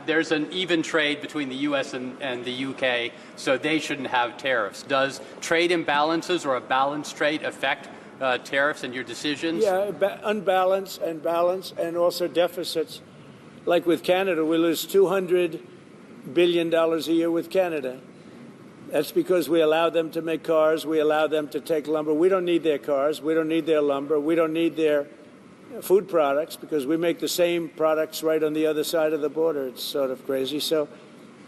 There's an even trade between the U.S. and the U.K., so they shouldn't have tariffs. Does trade imbalances or a balanced trade affect tariffs and your decisions? Yeah, unbalanced and balance, and also deficits. Like with Canada, we lose $200 billion a year with Canada. That's because we allow them to make cars. We allow them to take lumber. We don't need their cars. We don't need their lumber. We don't need their food products because we make the same products right on the other side of the border. It's sort of crazy. So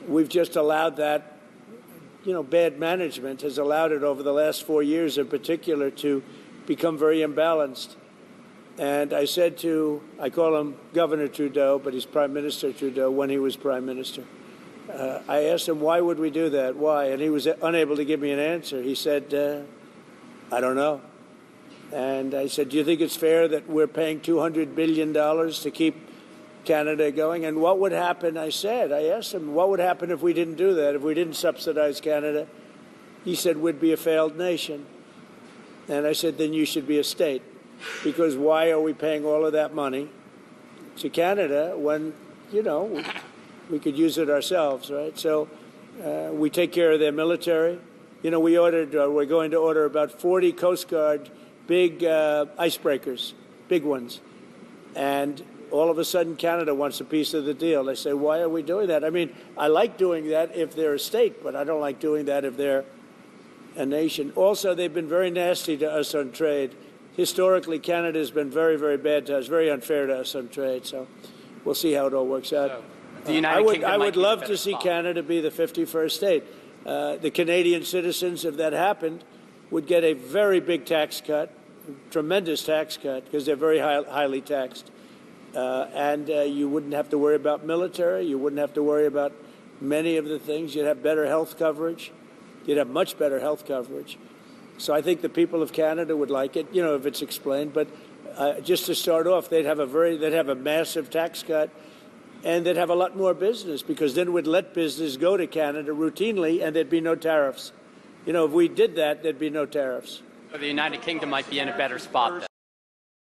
we've just allowed that, bad management has allowed it over the last 4 years in particular to become very imbalanced. And I said I call him Governor Trudeau, but he's Prime Minister Trudeau when he was Prime Minister. I asked him, why would we do that? Why? And he was unable to give me an answer. He said, I don't know. And I said, do you think it's fair that we're paying $200 billion to keep Canada going? And what would happen, I asked him, what would happen if we didn't do that, if we didn't subsidize Canada? He said, we'd be a failed nation. And I said, then you should be a state. Because why are we paying all of that money to Canada when, we could use it ourselves, right? So we take care of their military. We're going to order about 40 Coast Guard big icebreakers, big ones. And all of a sudden, Canada wants a piece of the deal. They say, why are we doing that? I mean, I like doing that if they're a state, but I don't like doing that if they're a nation. Also, they've been very nasty to us on trade. Historically, Canada has been very, very bad to us, very unfair to us on trade. So we'll see how it all works out. So, I would love to see Canada be the 51st state. The Canadian citizens, if that happened, would get a very big tax cut, tremendous tax cut, because they're very highly taxed. And you wouldn't have to worry about military. You wouldn't have to worry about many of the things. You'd have better health coverage. You'd have much better health coverage. So I think the people of Canada would like it, if it's explained. But just to start off, they'd have a massive tax cut, and they'd have a lot more business because then we'd let business go to Canada routinely, and there'd be no tariffs. If we did that, there'd be no tariffs. The United Kingdom might be in a better spot then.